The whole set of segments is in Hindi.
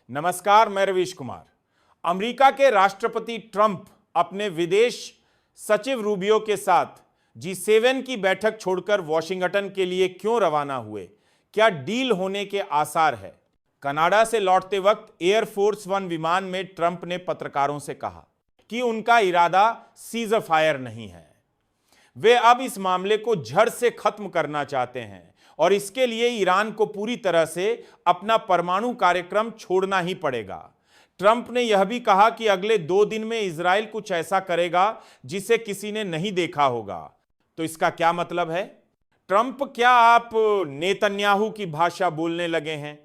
नमस्कार, मैं रवीश कुमार। अमेरिका के राष्ट्रपति ट्रंप अपने विदेश सचिव रूबियो के साथ G7 की बैठक छोड़कर वॉशिंगटन के लिए क्यों रवाना हुए? क्या डील होने के आसार है? कनाडा से लौटते वक्त एयरफोर्स वन विमान में ट्रंप ने पत्रकारों से कहा कि उनका इरादा सीज़ फायर नहीं है। वे अब इस मामले को जड़ से खत्म करना चाहते हैं और इसके लिए ईरान को पूरी तरह से अपना परमाणु कार्यक्रम छोड़ना ही पड़ेगा। ट्रंप ने यह भी कहा कि अगले 2 दिन में इजराइल कुछ ऐसा करेगा जिसे किसी ने नहीं देखा होगा। तो इसका क्या मतलब है? ट्रंप, क्या आप नेतन्याहू की भाषा बोलने लगे हैं?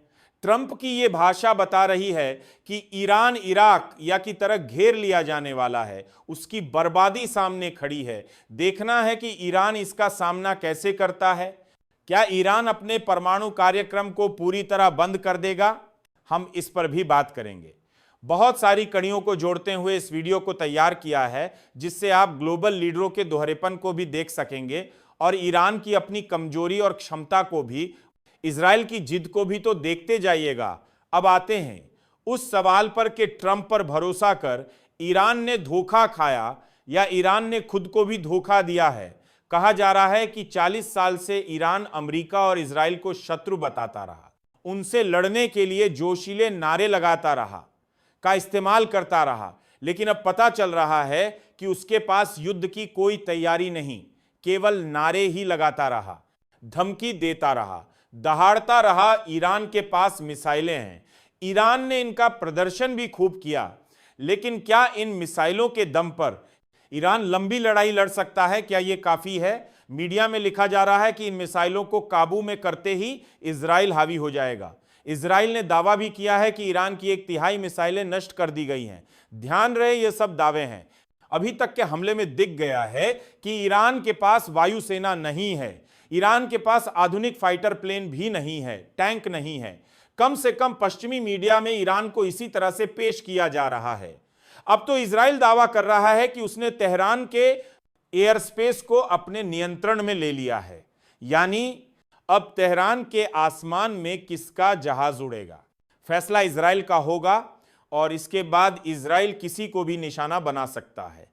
ट्रंप की यह भाषा बता रही है कि ईरान इराक या की तरह घेर लिया जाने वाला है, उसकी बर्बादी सामने खड़ी है। देखना है कि ईरान इसका सामना कैसे करता है। क्या ईरान अपने परमाणु कार्यक्रम को पूरी तरह बंद कर देगा? हम इस पर भी बात करेंगे। बहुत सारी कड़ियों को जोड़ते हुए इस वीडियो को तैयार किया है, जिससे आप ग्लोबल लीडरों के दोहरेपन को भी देख सकेंगे और ईरान की अपनी कमजोरी और क्षमता को भी, इजराइल की जिद को भी तो देखते जाइएगा। अब आते हैं उस सवाल पर कि ट्रंप पर भरोसा कर ईरान ने धोखा खाया या ईरान ने खुद को भी धोखा दिया है। कहा जा रहा है कि 40 साल से ईरान अमेरिका और इजराइल को शत्रु बताता रहा, उनसे लड़ने के लिए जोशीले नारे लगाता रहा, का इस्तेमाल करता रहा, लेकिन अब पता चल रहा है कि उसके पास युद्ध की कोई तैयारी नहीं, केवल नारे ही लगाता रहा, धमकी देता रहा, दहाड़ता रहा। ईरान के पास मिसाइलें हैं, ईरान ने इनका प्रदर्शन भी खूब किया, लेकिन क्या इन मिसाइलों के दम पर ईरान लंबी लड़ाई लड़ सकता है? क्या यह काफी है? मीडिया में लिखा जा रहा है कि इन मिसाइलों को काबू में करते ही इजराइल हावी हो जाएगा। इजराइल ने दावा भी किया है कि ईरान की 1/3 मिसाइलें नष्ट कर दी गई हैं। ध्यान रहे, ये सब दावे हैं। अभी तक के हमले में दिख गया है कि ईरान के पास वायुसेना नहीं है, ईरान के पास आधुनिक फाइटर प्लेन भी नहीं है, टैंक नहीं है। कम से कम पश्चिमी मीडिया में ईरान को इसी तरह से पेश किया जा रहा है। अब तो इजराइल दावा कर रहा है कि उसने तेहरान के एयर स्पेस को अपने नियंत्रण में ले लिया है, यानी अब तेहरान के आसमान में किसका जहाज उड़ेगा, फैसला इजराइल का होगा और इसके बाद इजराइल किसी को भी निशाना बना सकता है।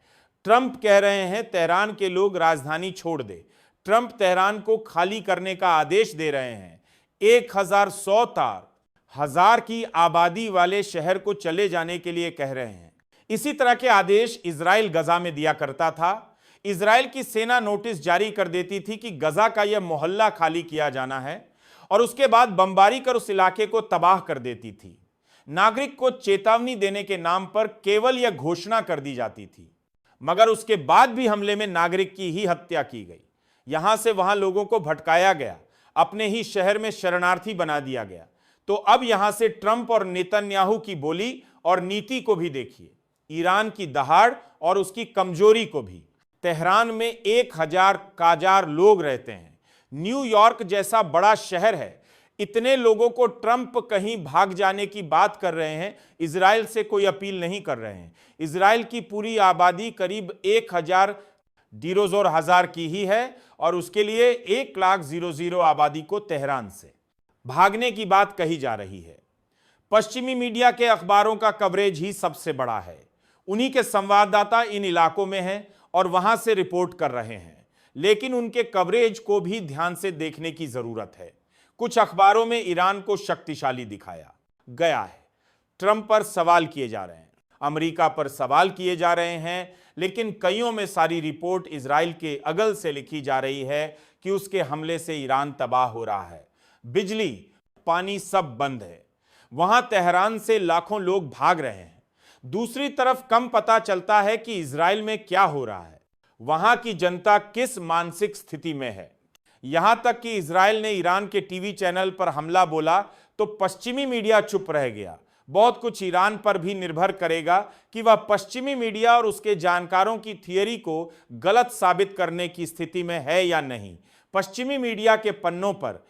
ट्रंप कह रहे हैं तेहरान के लोग राजधानी छोड़ दे। ट्रंप तेहरान को खाली करने का आदेश दे रहे हैं। 1100 तार 1000 की आबादी वाले शहर को चले जाने के लिए कह रहे हैं। इसी तरह के आदेश इजराइल गजा में दिया करता था। इजराइल की सेना नोटिस जारी कर देती थी कि गजा का यह मोहल्ला खाली किया जाना है और उसके बाद बमबारी कर उस इलाके को तबाह कर देती थी। नागरिक को चेतावनी देने के नाम पर केवल यह घोषणा कर दी जाती थी, मगर उसके बाद भी हमले में नागरिक की ही हत्या की गई। यहां से वहां लोगों को भटकाया गया, अपने ही शहर में शरणार्थी बना दिया गया। तो अब यहां से ट्रंप और नेतन्याहू की बोली और नीति को भी देखिए, ईरान की दहाड़ और उसकी कमजोरी को भी। तेहरान में 1000 काजार लोग रहते हैं। न्यूयॉर्क जैसा बड़ा शहर है, इतने लोगों को ट्रंप कहीं भाग जाने की बात कर रहे हैं, इजराइल से कोई अपील नहीं कर रहे हैं। इजराइल की पूरी आबादी करीब 1000 की ही है और उसके लिए 1,00,000 आबादी को तेहरान से भागने की बात कही जा रही है। पश्चिमी मीडिया के अखबारों का कवरेज ही सबसे बड़ा है। उन्हीं के संवाददाता इन इलाकों में हैं और वहां से रिपोर्ट कर रहे हैं, लेकिन उनके कवरेज को भी ध्यान से देखने की जरूरत है। कुछ अखबारों में ईरान को शक्तिशाली दिखाया गया है, ट्रंप पर सवाल किए जा रहे हैं, अमेरिका पर सवाल किए जा रहे हैं, लेकिन कईयों में सारी रिपोर्ट इजराइल के अगल से लिखी जा रही है कि उसके हमले से ईरान तबाह हो रहा है। बिजली, पानी सब बंद है। वहां तेहरान से लाखों लोग भाग रहे हैं। दूसरी तरफ कम पता चलता है कि इजराइल में क्या हो रहा है, वहां की जनता किस मानसिक स्थिति में है। यहां तक कि इजराइल ने ईरान के टीवी चैनल पर हमला बोला तो पश्चिमी मीडिया चुप रह गया। बहुत कुछ ईरान पर भी निर्भर करेगा कि वह पश्चिमी मीडिया और उसके जानकारों की थियरी को गलत साबित करने की स्थिति में है या नहीं। पश्चिमी मीडिया के पन्नों पर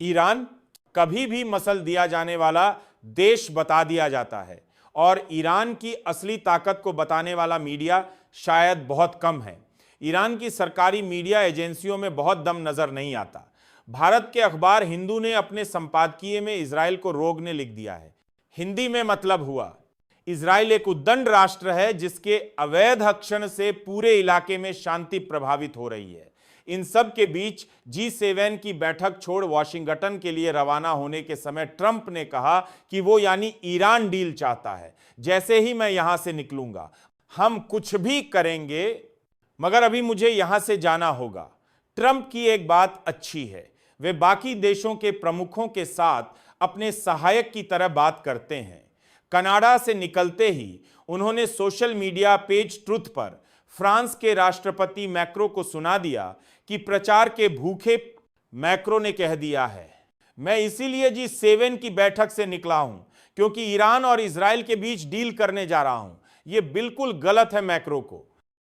ईरान कभी भी मसल दिया जाने वाला देश बता दिया जाता है और ईरान की असली ताकत को बताने वाला मीडिया शायद बहुत कम है। ईरान की सरकारी मीडिया एजेंसियों में बहुत दम नजर नहीं आता। भारत के अखबार हिंदू ने अपने संपादकीय में इजराइल को रोग ने लिख दिया है। हिंदी में मतलब हुआ, इजराइल एक उद्दंड राष्ट्र है जिसके अवैध आक्रमण से पूरे इलाके में शांति प्रभावित हो रही है। इन सब के बीच G7 की बैठक छोड़ वॉशिंगटन के लिए रवाना होने के समय ट्रंप ने कहा कि वो यानी ईरान डील चाहता है। जैसे ही मैं यहां से निकलूंगा हम कुछ भी करेंगे, मगर अभी मुझे यहां से जाना होगा। ट्रंप की एक बात अच्छी है, वे बाकी देशों के प्रमुखों के साथ अपने सहायक की तरह बात करते हैं। कनाडा से निकलते ही उन्होंने सोशल मीडिया पेज ट्रुथ पर फ्रांस के राष्ट्रपति मैक्रो को सुना दिया कि प्रचार के भूखे मैक्रो ने कह दिया है, मैं इसीलिए G7 की बैठक से निकला हूं क्योंकि ईरान और इजराइल के बीच डील करने जा रहा हूं। यह बिल्कुल गलत है मैक्रो को।